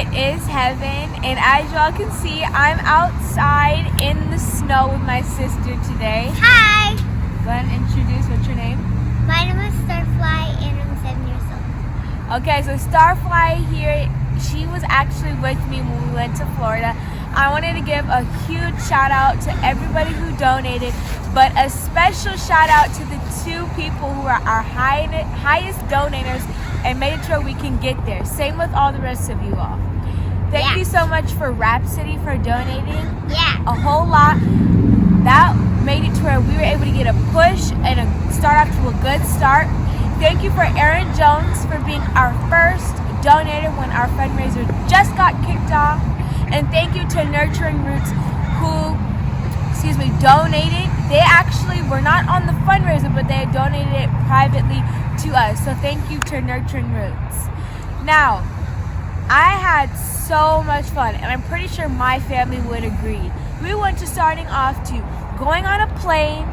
It is heaven, and as y'all can see, I'm outside in the snow with my sister today. Hi! Go ahead and introduce. What's your name? My name is Starfly, and I'm 7 years old. Okay, so Starfly here, she was actually with me when we went to Florida. I wanted to give a huge shout out to everybody who donated, but a special shout out to the 2 people who are our highest donators and made sure we can get there. Same with all the rest of you all. Thank you so much for Rhapsody for donating. Yeah. A whole lot. That made it to where we were able to get a push and start off to a good start. Thank you for Aaron Jones for being our first donator when our fundraiser just got kicked off. And thank you to Nurturing Roots who, donated. They actually were not on the fundraiser, but they donated it privately to us. So thank you to Nurturing Roots. Now, I had so much fun, and I'm pretty sure my family would agree. We went to starting off to going on a plane,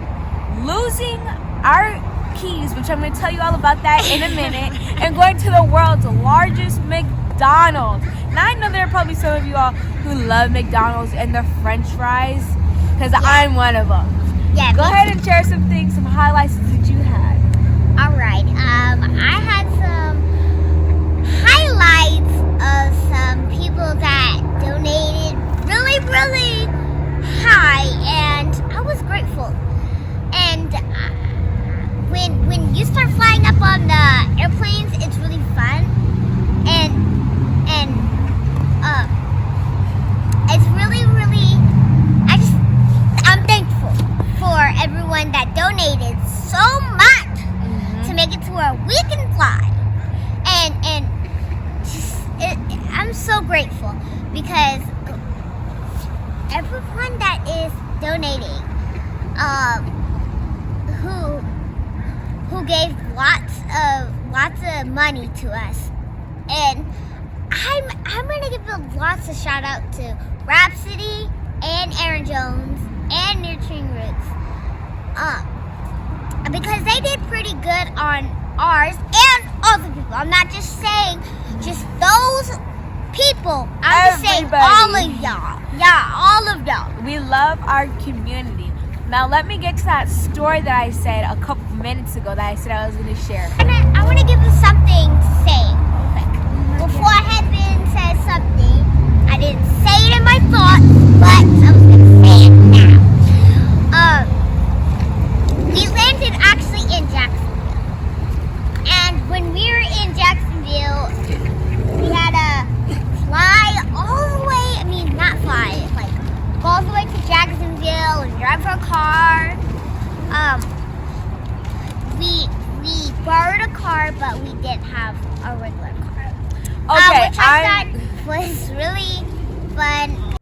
losing our keys, which I'm going to tell you all about that in a minute, and going to the world's largest McDonald's. Now, I know there are probably some of you all who love McDonald's and their French fries, because I'm one of them. Yeah. Go ahead and share some things, some highlights that you had. All right. I had some highlights of some people that donated really, really high, and I was grateful. And when you start flying up on the airplanes, it's really fun, and it's really, really. I'm thankful for everyone that donated so much to make it to where we can fly, and I'm so grateful because everyone that is donating, who gave lots of money to us, and I'm gonna give lots of shout out to Rhapsody and Aaron Jones and Nurturing Roots, because they did pretty good on ours and other people. I'm not just saying just those people. I'm just saying all of y'all. Yeah, all of y'all. We love our community. Now let me get to that story that I said a couple minutes ago that I said I was going to share. I want to give you something to say real quick. Before Heaven says something, I didn't say it in my thoughts, but I was going to say it now. We landed actually in Jacksonville. And when we were in Jacksonville, we had to fly all the way, not fly, like go all the way to Jacksonville and drive our car. We borrowed a car, but we didn't have a regular car. Okay, which I thought was really fun.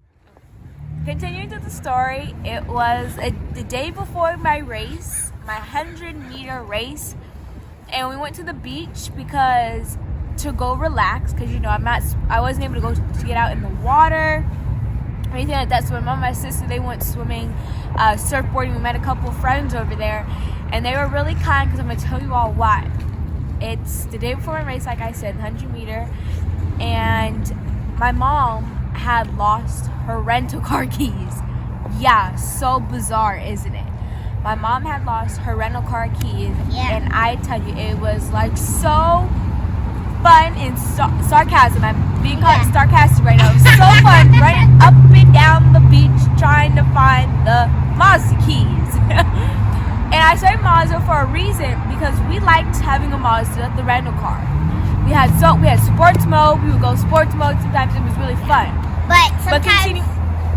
Continuing to the story, it was the day before my race, my 100-meter race, and we went to the beach to go relax, because I wasn't able to go to get out in the water or anything like that. So my mom and my sister, they went swimming, surfboarding. We met a couple of friends over there, and they were really kind, because I'm going to tell you all why. It's the day before my race, like I said, 100-meter, and my mom had lost her rental car keys. Yeah, so bizarre, isn't it? My mom had lost her rental car keys, and I tell you, it was like so fun and sarcasm. I'm being called sarcastic right now. It was so fun running up and down the beach trying to find the Mazda keys. And I started Mazda for a reason, because we liked having a Mazda, the rental car. We had sports mode. We would go sports mode sometimes. It was really fun. But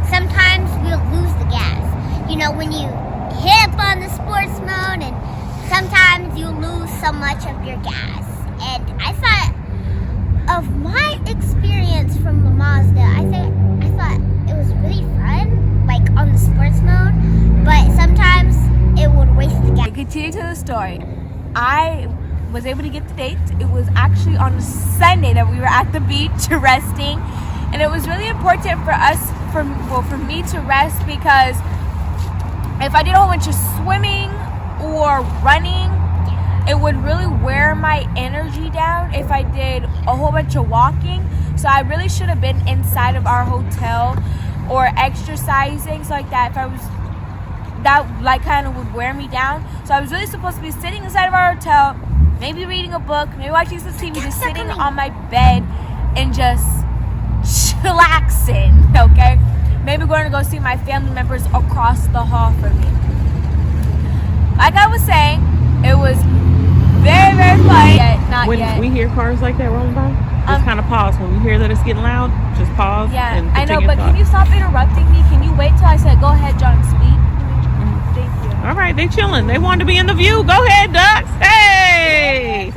sometimes we'll lose the gas. When you hit up on the sports mode, and sometimes you lose so much of your gas. And I thought of my experience from the Mazda. I thought it was really fun, like on the sports mode. But sometimes it would waste the gas. Continue to the story. I was able to get the date. It was actually on a Sunday that we were at the beach resting, and it was really important for me to rest, because if I did a whole bunch of swimming or running, it would really wear my energy down if I did a whole bunch of walking. So I really should have been inside of our hotel or exercising, so like that. If I was, that like kind of would wear me down. So I was really supposed to be sitting inside of our hotel, maybe reading a book, maybe watching some TV, just sitting on my bed and just chillaxing, okay? Maybe going to go see my family members across the hall from me. Like I was saying, it was very, very fun. When we hear cars like that rolling by, just kind of pause. When we hear that it's getting loud, just pause. Yeah, and I know, continue but to can you stop interrupting me? Can you wait till I said, go ahead, John, speak? Thank you. All right, they chilling. They want to be in the view. Go ahead, ducks. Hey!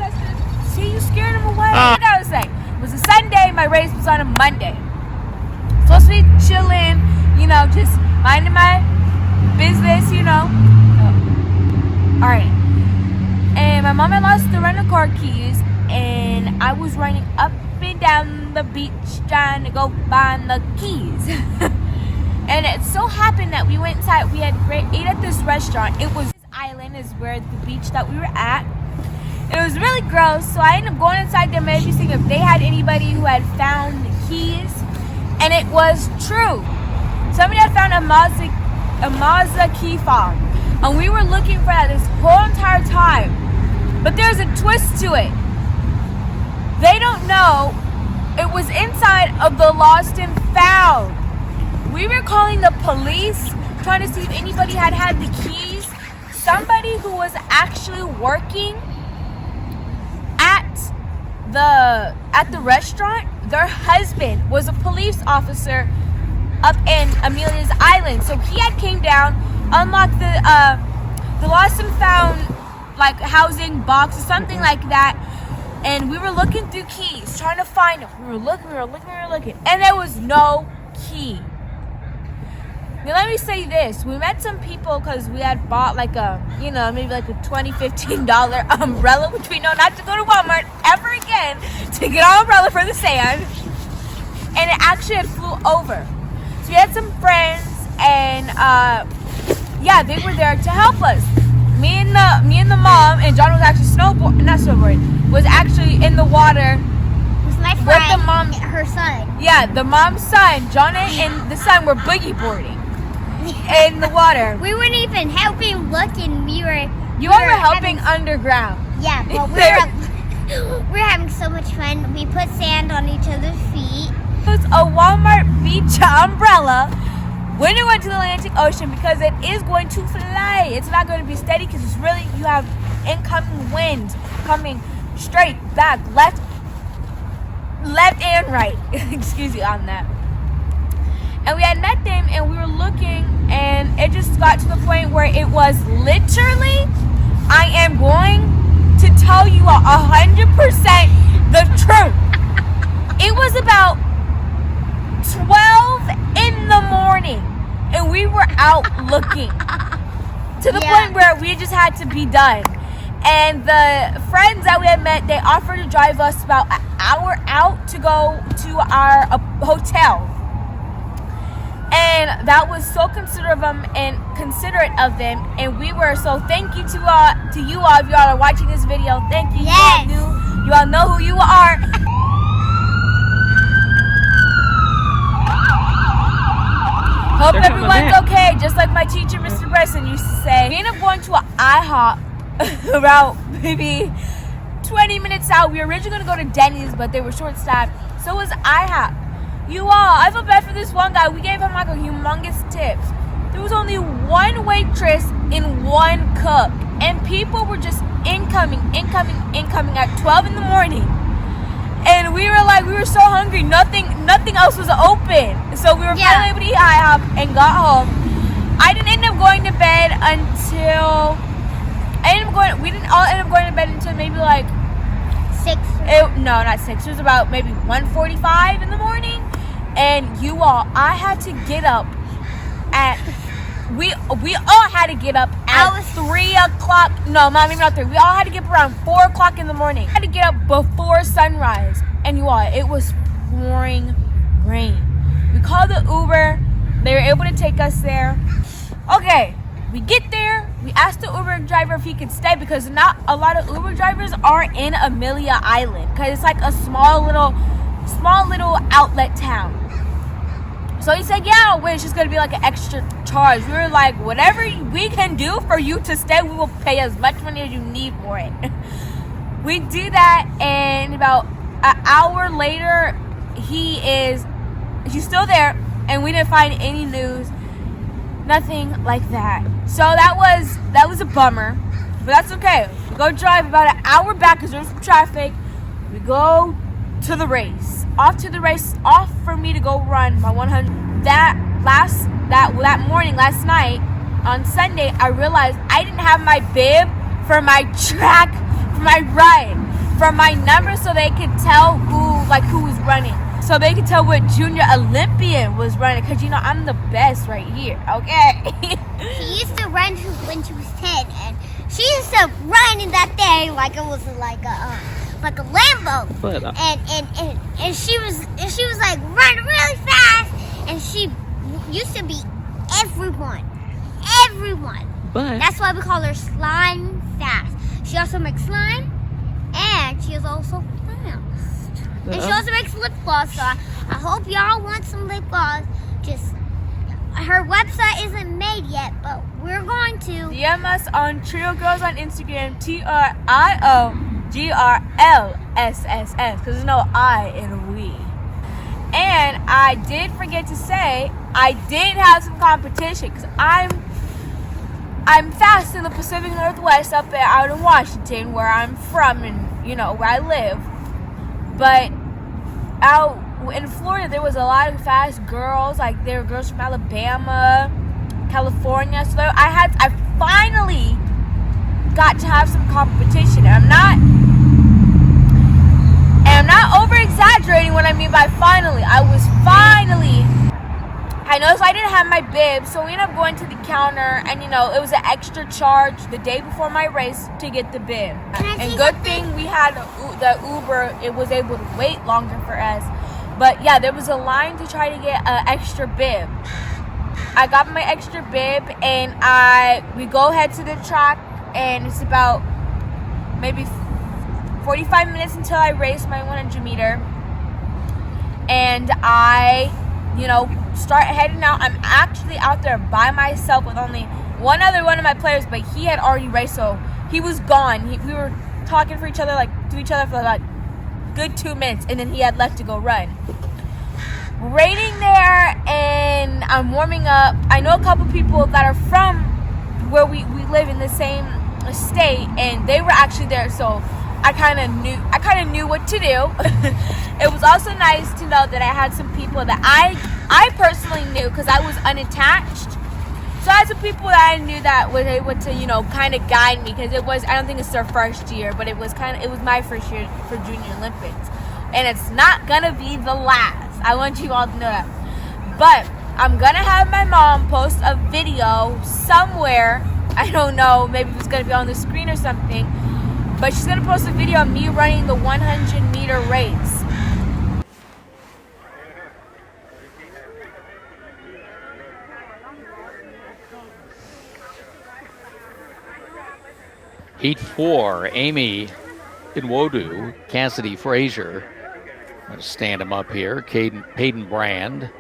See, you scared them away. Like I was saying, it was a Sunday. My race was on a Monday. Supposed to be chilling, you know, just minding my business, you know. All right. And my mom had lost the rental car keys, and I was running up and down the beach trying to go find the keys. And it so happened that we went inside. We had ate at this restaurant. It was this island is where the beach that we were at. And it was really gross, so I ended up going inside there, maybe seeing if they had anybody who had found the keys. And it was true. Somebody had found a Mazda key fob. And we were looking for that this whole entire time. But there's a twist to it. They don't know it was inside of the lost and found. We were calling the police, trying to see if anybody had the keys. Somebody who was actually working at the restaurant, their husband was a police officer up in Amelia's Island. So he had came down, unlocked the lost and found like housing box or something like that, and we were looking through keys, trying to find them. We were looking, and there was no key. Now let me say this, we met some people because we had bought like a, you know, maybe like a $20, $15 umbrella, which we know not to go to Walmart ever again to get our umbrella for the sand, and it actually had flew over. So we had some friends, and yeah, they were there to help us. Me and the mom, and John was actually was actually in the water With my friend, with the mom, her son. Yeah, the mom's son, John and the son were boogie boarding in the water. We weren't even helping looking. You all were helping underground. Yeah, well, we were having so much fun. We put sand on each other's feet. It was a Walmart beach umbrella when it went to the Atlantic Ocean, because it is going to fly. It's not going to be steady because it's really, you have incoming winds coming straight, back, left and right. Excuse me on that. And we had met them, and we were looking, and it just got to the point where it was literally, I am going to tell you 100% the truth. It was about 12 in the morning, and we were out looking to the point where we just had to be done. And the friends that we had met, they offered to drive us about an hour out to go to our hotel. And that was so considerate of them, and we were so thank you to you all. If you all are watching this video, thank you. Yes. You all know who you are. Hope everyone's okay, just like my teacher, Mr. Bresson, used to say. We ended up going to an IHOP about maybe 20 minutes out. We were originally going to go to Denny's, but they were short-staffed. So was IHOP. You all, I feel bad for this one guy. We gave him like a humongous tip. There was only one waitress and one cook, and people were just incoming at 12 in the morning. And we were so hungry, nothing else was open. So we were finally able to eat IHOP and got home. I didn't end up going to bed until we didn't all end up going to bed until maybe like 6. No, not 6. It was about maybe 1:45 in the morning. And you all, I had to get up at we all had to get up at 3 o'clock. No, not even at 3. We all had to get up around 4 o'clock in the morning. I had to get up before sunrise. And you all, it was pouring rain. We called the Uber. They were able to take us there. Okay, we get there. We asked the Uber driver if he could stay, because not a lot of Uber drivers are in Amelia Island, because it's like a small little small little outlet town. So he said, yeah, wait, it's just going to be like an extra charge. We were like, whatever we can do for you to stay, we will pay as much money as you need for it. We do that, and about an hour later, he's still there, and we didn't find any news, nothing like that. So that was a bummer, but that's okay. We go drive about an hour back because there's some traffic. We go to the race, off for me to go run my 100. That morning, last night, on Sunday, I realized I didn't have my bib for my track, for my run, for my number, so they could tell who was running, so they could tell what junior Olympian was running. Cause I'm the best right here. Okay. She used to run when she was 10, and she used to run in that thing like it was like a Lambo. But, and she was like running really fast, and she used to beat everyone. but That's why we call her Slime Fast. She also makes slime, and she is also fast. And she also makes lip gloss. So I hope y'all want some lip gloss. Just her website isn't made yet, but we're going to. DM us on Trio Girls on Instagram, TRIOGRLSSS, because there's no I in we. And I did forget to say, I did have some competition, because I'm fast in the Pacific Northwest up out in Washington, where I'm from and, where I live. But out in Florida, there was a lot of fast girls. Like, there were girls from Alabama, California. So I finally got to have some competition. And I'm not over exaggerating what I mean by finally. I noticed I didn't have my bib, so we ended up going to the counter, and it was an extra charge the day before my race to get the bib. And good thing we had the Uber, it was able to wait longer for us. But yeah, there was a line to try to get an extra bib. I got my extra bib, and we go head to the track, and it's about maybe 45 minutes until I race my 100 meter. And I start heading out. I'm actually out there by myself with only one of my players, but he had already raced, so he was gone. We were talking to each other for about good 2 minutes, and then he had left to go run. Waiting there, and I'm warming up. I know a couple people that are from where we live in the same state, and they were actually there, so I kind of knew what to do. It was also nice to know that I had some people that I personally knew, because I was unattached. So I had some people that I knew that was able to, kind of guide me, because I don't think it's their first year, but it was my first year for Junior Olympics. And it's not going to be the last. I want you all to know that. But I'm going to have my mom post a video somewhere. I don't know, maybe it's going to be on the screen or something. But she's going to post a video of me running the 100-meter race. Heat 4, Amy Inwodu, Cassidy Frazier. I'm going to stand them up here. Peyton Brand,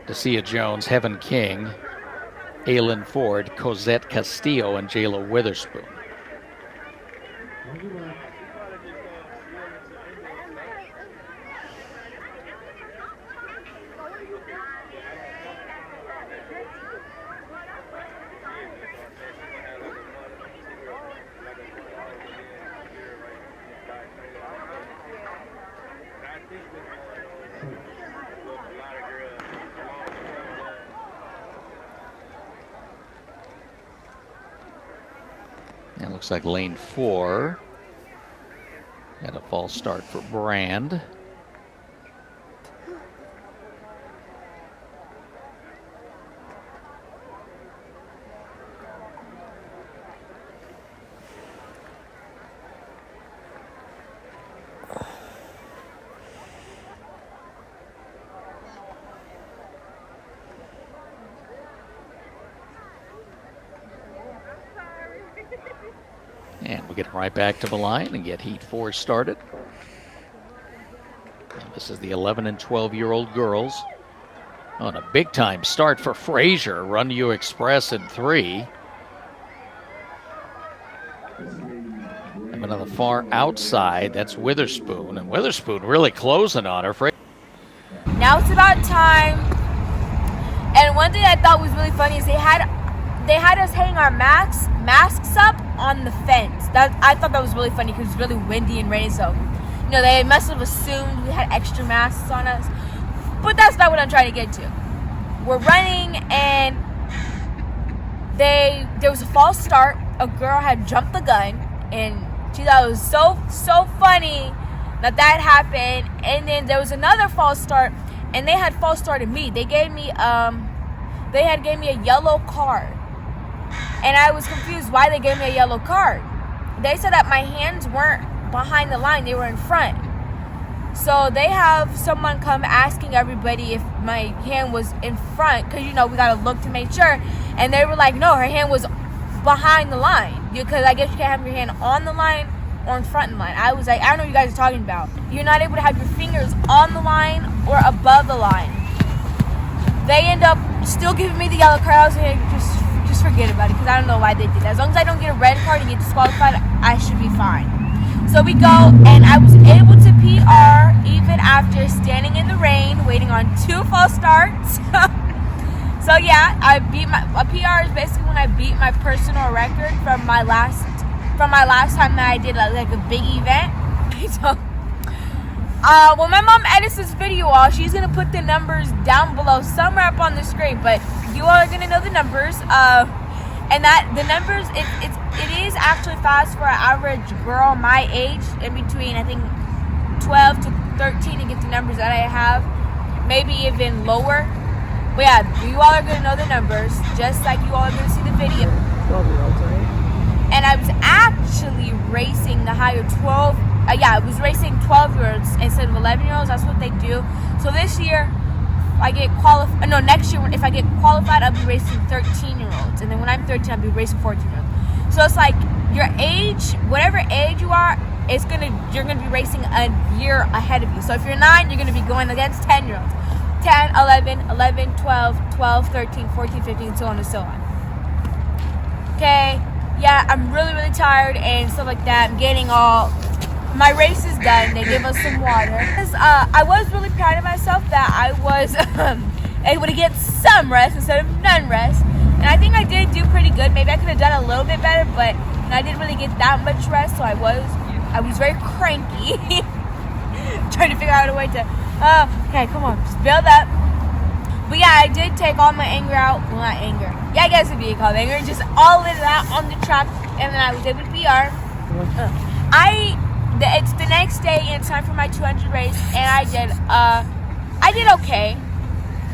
Dacia Jones, Heaven King, Aylin Ford, Cosette Castillo, and Jayla Witherspoon. And looks like lane 4 had a false start for Brand. And we get right back to the line and get Heat 4 started. This is the 11 and 12-year-old girls. On a big-time start for Fraser. Run You Express in 3. And on the far outside, that's Witherspoon. And Witherspoon really closing on her. Now it's about time. And one thing I thought was really funny is they had us hang our masks up on the fence. I thought that was really funny because it's really windy and rainy. So, they must have assumed we had extra masks on us. But that's not what I'm trying to get to. We're running, and there was a false start. A girl had jumped the gun, and she thought it was so funny that happened. And then there was another false start, and they had false started me. They gave me gave me a yellow card, and I was confused why they gave me a yellow card. They said that my hands weren't behind the line; they were in front. So they have someone come asking everybody if my hand was in front, because we gotta look to make sure. And they were like, no, her hand was behind the line, because I guess you can't have your hand on the line or in front of the line. I was like, I don't know what you guys are talking about. You're not able to have your fingers on the line or above the line. They end up still giving me the yellow card. I was like, just forget about it, because I don't know why they did that. As long as I don't get a red card and get disqualified, I should be fine. So we go, and I was able to PR even after standing in the rain, waiting on 2 false starts. So yeah, a PR is basically when I beat my personal record from my last time that I did like a big event. So, when my mom edits this video off, she's gonna put the numbers down below somewhere up on the screen, but you all are gonna know the numbers. And that the numbers, it is actually fast for an average girl my age, in between I think 12 to 13, to get the numbers that I have, maybe even lower. But yeah, you all are gonna know the numbers, just like you all are gonna see the video. 12-year-olds, right? And I was actually racing the higher 12. I was racing 12-year-olds instead of 11-year-olds. That's what they do. So this year, next year, if I get qualified, I'll be racing 13-year-olds. And then when I'm 13, I'll be racing 14-year-olds. So it's like your age, whatever age you are, you're gonna be racing a year ahead of you. So if you're 9, you're gonna be going against 10-year-olds. 10, 11, 12, 13, 14, 15, and so on and so on. Okay, yeah, I'm really, really tired and stuff like that. I'm getting my race is done. They give us some water. I was really proud of myself that I was able to get some rest instead of none rest. And I think I did do pretty good. Maybe I could have done a little bit better, but I didn't really get that much rest, so I was very cranky. Trying to figure out a way to, okay, come on, just build up. But yeah, I did take all my anger out. Well, not anger. Yeah, I guess it'd be called anger. Just all of it out on the track, and then I was able to PR. It's the next day, and it's time for my 200 race, and I did okay.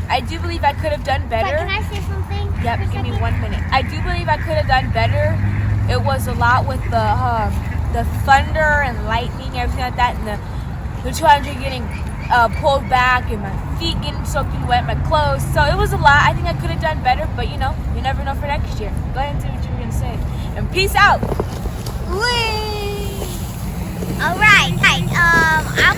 I do believe I could have done better. But can I say something? Yep, give me 1 minute. I do believe I could have done better. It was a lot with the thunder and lightning, everything like that, and the 200 getting pulled back, and my feet getting soaking wet, my clothes. So it was a lot. I think I could have done better, but you never know for next year. Go ahead and say what you were gonna say, and peace out. Whee! All right. I'm